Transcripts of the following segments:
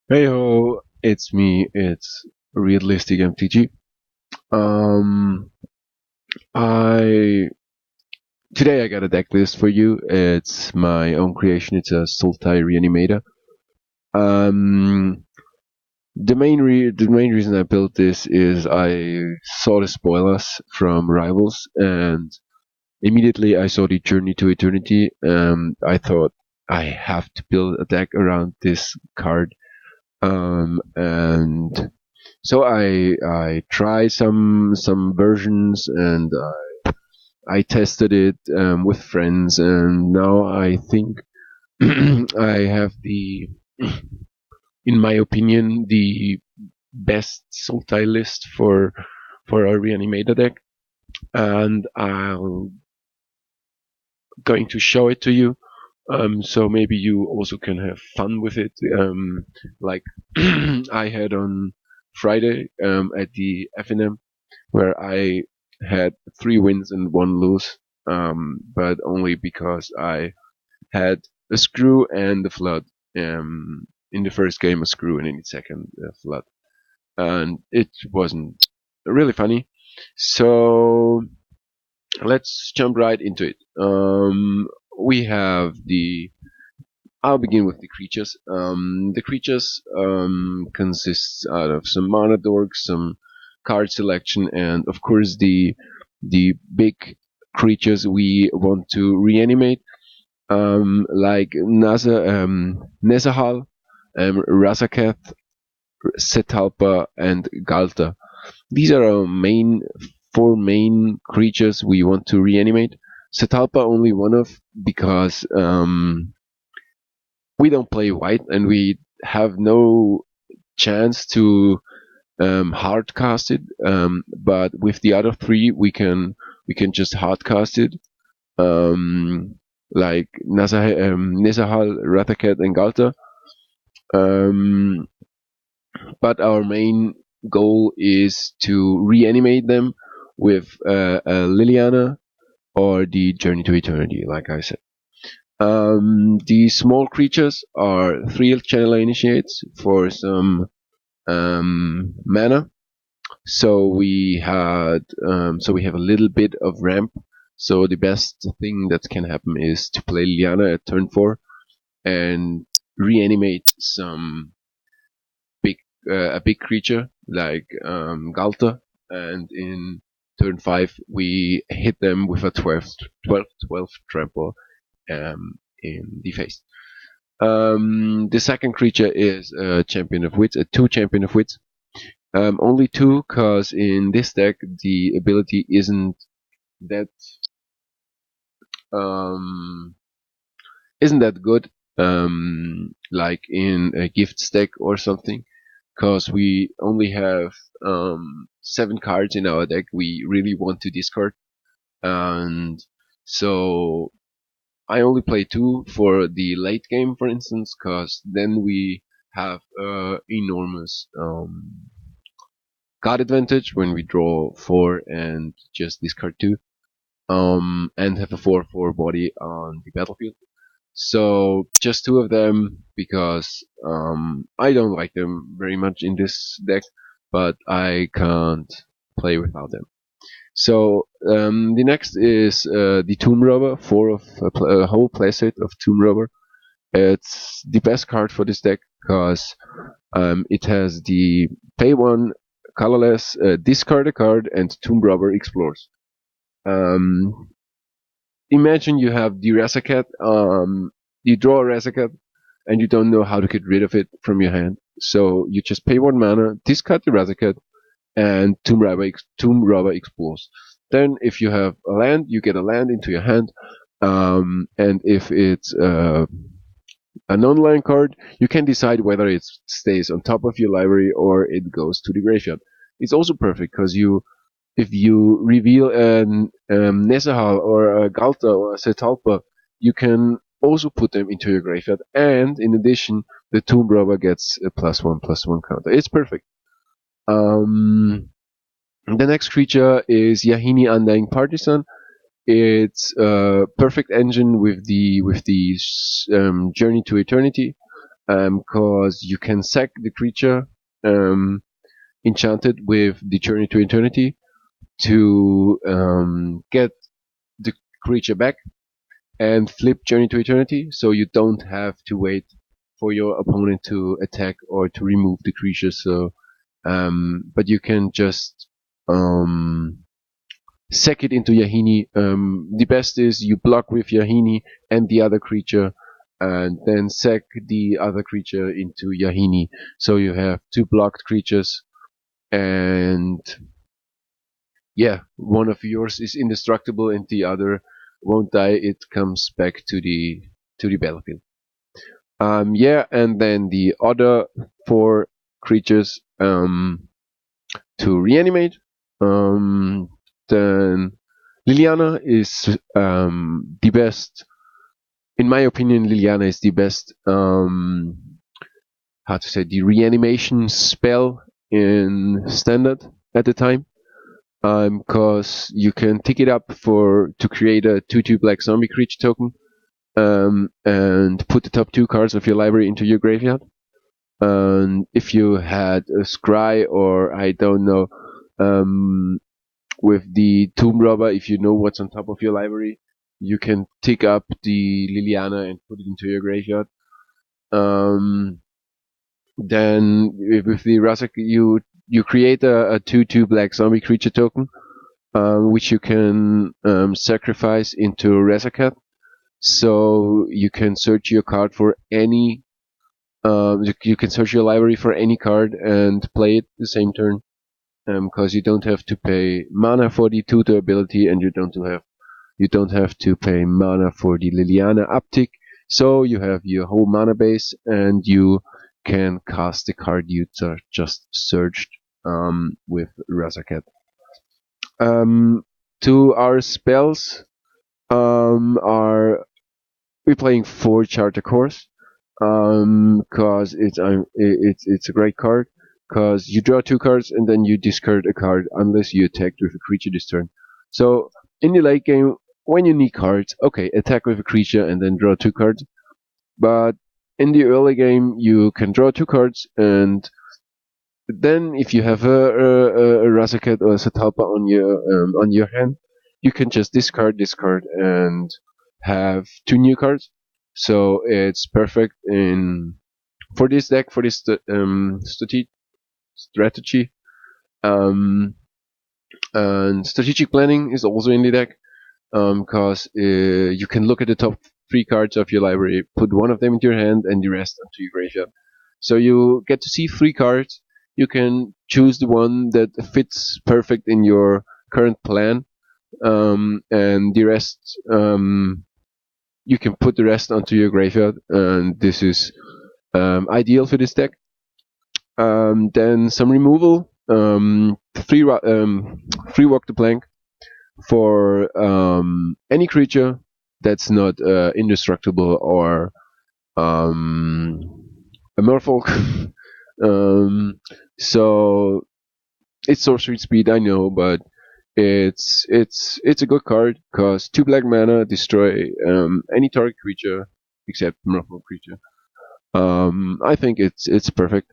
Hey ho, it's me, it's Readlistic MTG. Um, I Today I got a deck list for you. It's my own creation. It's a Sultai Reanimator. Um, the main reason I built this is I saw the spoilers from Rivals, and immediately I saw the Journey to Eternity. I thought I have to build a deck around this card. And So I tried some versions, and I tested it with friends, and now I think I have in my opinion, the best Sultai list for a reanimator deck, and I'm going to show it to you. So maybe you also can have fun with it, like I had on Friday at the FNM, where I had 3 wins and 1 lose, but only because I had a screw and a flood. In the first game, a screw, and in the second, a flood, and it wasn't really funny. So let's jump right into it. We have the. I'll begin with the creatures. The creatures consists out of some mana dorks, some card selection, and of course the big creatures we want to reanimate, like Nezahal, Razaketh, Setalpa, and Galta. These are our four main creatures we want to reanimate. Setalpa only one of, because we don't play white and we have no chance to hard cast it. But with the other three, we can just hard cast it. Like Nezahal, Rathaket, and Galta. Um, but our main goal is to reanimate them with Liliana or the Journey to Eternity, like I said. The small creatures are 3 Channel Initiates for some mana. So we have a little bit of ramp. So the best thing that can happen is to play Liliana at turn 4 and reanimate big a big creature like Galta, and in turn 5 we hit them with a 12 trample in the face. The second creature is a Champion of Wits, a 2 Champion of Wits. Only 2, cause in this deck the ability that um, isn't that good, like in a gift stack or something, cause we only have 7 cards in our deck we really want to discard, and so I only play 2 for the late game, for instance, cause then we have enormous card advantage when we draw 4 and just discard 2, and have a 4/4 body on the battlefield. So just 2 of them, because I don't like them very much in this deck, but I can't play without them. So the next is the Tomb Robber, 4 of a whole playset of Tomb Robber. It's the best card for this deck because it has the pay 1, colorless, discard a card, and Tomb Robber explores. Um, Imagine you have the Razakat, you draw a Razakat, and you don't know how to get rid of it from your hand. So you just pay 1 mana, discard the Razakat, and Tomb Robber explores. Then, if you have a land, you get a land into your hand, and if it's a non-land card, you can decide whether it stays on top of your library or it goes to the graveyard. It's also perfect because if you reveal an Nezahal or a Galta or a Setalpa, you can also put them into your graveyard, and in addition, the Tomb Robber gets a +1/+1 counter. It's perfect. Um, the next creature is Yahini Undying Partisan. It's a perfect engine with the Journey to Eternity. because you can sack the creature enchanted with the Journey to Eternity to get the creature back and flip Journey to Eternity, so you don't have to wait for your opponent to attack or to remove the creature. So, but you can just sack it into Yahini. The best is you block with Yahini and the other creature, and then sack the other creature into Yahini. So you have two blocked creatures, and yeah, one of yours is indestructible and the other won't die. It comes back to the battlefield. Yeah, and then the other four creatures to reanimate. Then Liliana is the best. In my opinion, Liliana is the best. How to say, the reanimation spell in standard at the time. Because you can pick it up to create a 2/2 black zombie creature token, and put the top two cards of your library into your graveyard. And if you had a scry, or I don't know, with the Tomb Robber, if you know what's on top of your library, you can pick up the Liliana and put it into your graveyard. Then with the Razak, you create a 2/2 black zombie creature token, which you can sacrifice into Rezakat. So you can search your card for any. You can search your library for any card and play it the same turn, because you don't have to pay mana for the tutor ability, and you don't have to pay mana for the Liliana uptick. So you have your whole mana base, and you can cast the card you just searched with Razakat. To our spells, we're playing 4 Charter Cores, cause it's a great card, cause you draw 2 cards and then you discard a card unless you attacked with a creature this turn. So in the late game, when you need cards, okay, attack with a creature and then draw 2 cards. But in the early game, you can draw 2 cards, and then if you have a Razakat or a Satalpa on your hand, you can just discard this card and have 2 new cards. So it's perfect for this deck, for this strategy. And strategic planning is also in the deck, because you can look at the top 3 cards of your library, put one of them into your hand, and the rest onto your graveyard. So you get to see 3 cards. You can choose the one that fits perfect in your current plan, and the rest, you can put the rest onto your graveyard, and this is ideal for this deck. Then some removal, 3 walk the plank for any creature that's not indestructible or a merfolk. So it's sorcery speed, I know, but it's a good card, because 2 black mana, destroy any target creature except merfolk creature. I think it's perfect.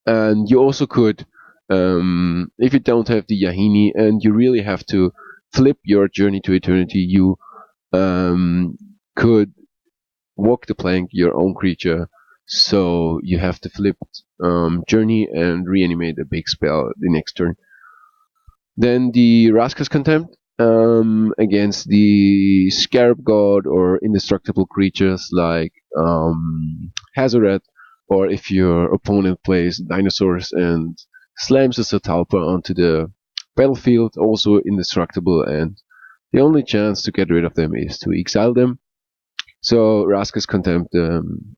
And you also could, if you don't have the Yahini and you really have to flip your Journey to Eternity, you could walk the plank your own creature. So you have to flip Journey and reanimate a big spell the next turn. Then the Raska's Contempt against the Scarab God or indestructible creatures like Hazoret, or if your opponent plays dinosaurs and slams a Satalpa onto the battlefield, also indestructible, and the only chance to get rid of them is to exile them. So Raska's Contempt,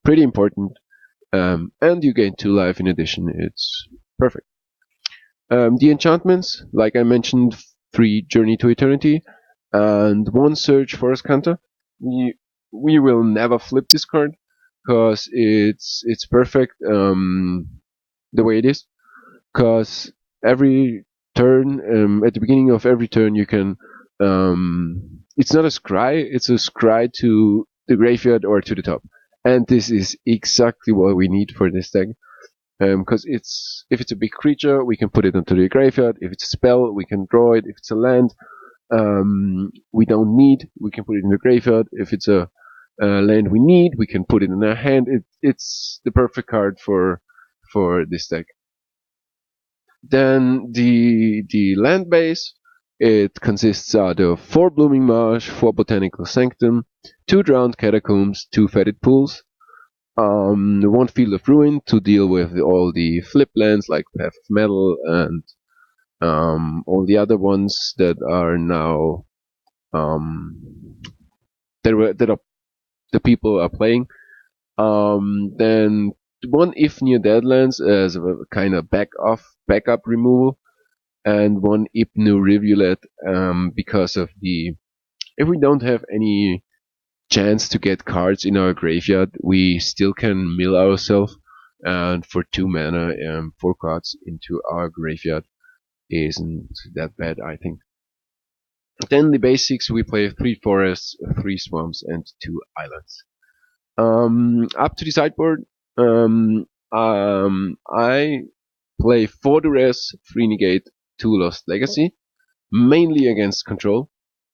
pretty important, and you gain 2 life in addition. It's perfect. The enchantments, like I mentioned, 3 Journey to Eternity and 1 Search Forest Counter. We will never flip this card, because it's perfect the way it is. Because every turn, at the beginning of every turn, you can. It's not a scry; it's a scry to the graveyard or to the top. And this is exactly what we need for this deck. Because if it's a big creature, we can put it into the graveyard. If it's a spell, we can draw it. If it's a land, we don't need, we can put it in the graveyard. If it's a land we need, we can put it in our hand. It's the perfect card for this deck. Then the land base, it consists out of 4 Blooming Marsh, 4 Botanical Sanctum, 2 Drowned Catacombs, 2 Fetid Pools, 1 Field of Ruin to deal with all the flip lands like Path of Metal and all the other ones that are now that are the people are playing. Then 1 If Near Deadlands as a kind of backup removal, and 1 Hypno Rivulet because of the if we don't have any chance to get cards in our graveyard, we still can mill ourselves, and for 2 mana, 4 cards into our graveyard isn't that bad, I think. Then the basics, we play 3 forests, 3 swamps, and 2 islands. Up to the sideboard, I play 4 duress, 3 negate, 2 lost legacy, mainly against control,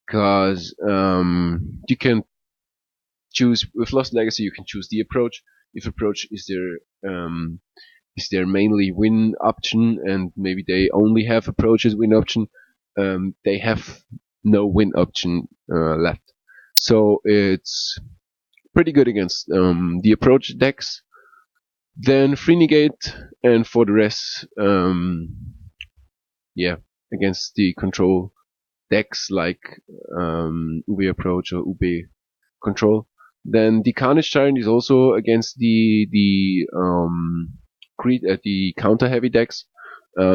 because you can choose with lost legacy. You can choose the approach. If approach is their mainly win option, and maybe they only have approaches win option, they have no win option left. So it's pretty good against the approach decks. Then free negate, and for the rest, yeah, against the control decks like Ube approach or Ube control. Then the Carnage Tyrant is also against the counter heavy decks,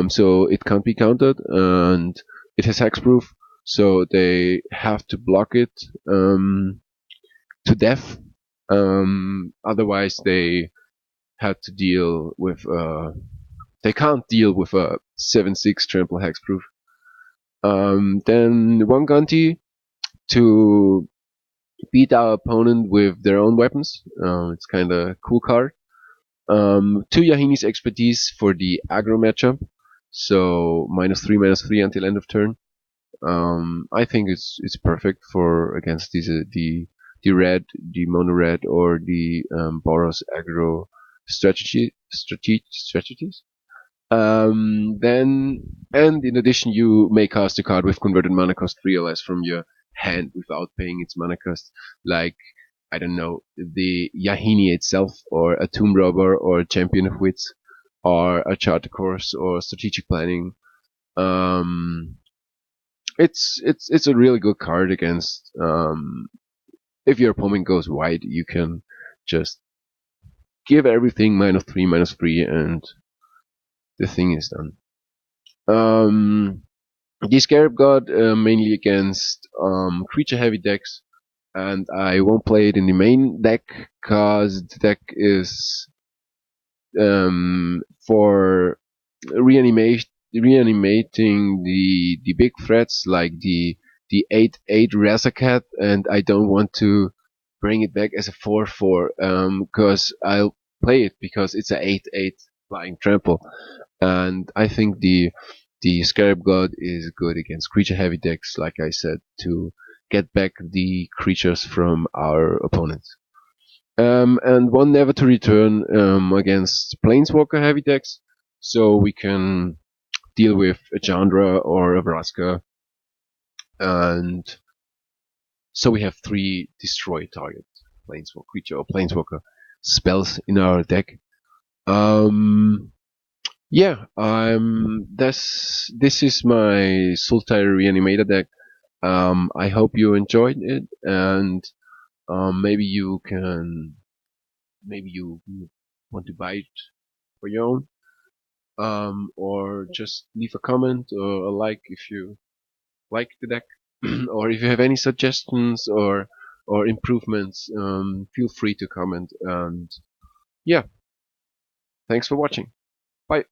so it can't be countered, and it has hexproof, so they have to block it to death. Otherwise, they had to deal with they can't deal with a 7/6 trample hexproof. Then 1 Gunty to beat our opponent with their own weapons. It's kind of cool card. 2 Yahini's Expertise for the aggro matchup, so -3/-3 until end of turn. I think it's perfect for against these the red, the mono red, or the Boros aggro strategies. Then, and in addition, you may cast a card with converted mana cost 3 or less from your hand without paying its mana cost, like, I don't know, the Yahini itself, or a Tomb Robber, or a Champion of Wits, or a Charter Course, or Strategic Planning. It's a really good card against. If your opponent goes wide, you can just give everything -3/-3, and the thing is done. The Scarab God mainly against creature heavy decks, and I won't play it in the main deck because the deck is for reanimating the big threats like the 8/8 Razorcat, and I don't want to bring it back as a 4/4 because I'll play it because it's a 8/8 flying trample, and I think the Scarab God is good against creature heavy decks, like I said, to get back the creatures from our opponents. And 1 Never to Return against Planeswalker heavy decks, so we can deal with a Chandra or a Vraska, and so we have 3 destroy target Planeswalker creature or Planeswalker spells in our deck. Yeah, this is my Sultai Reanimator deck. I hope you enjoyed it, and maybe you want to buy it for your own, or just leave a comment or a like if you like the deck, or if you have any suggestions or improvements, feel free to comment. And yeah, thanks for watching. Bye.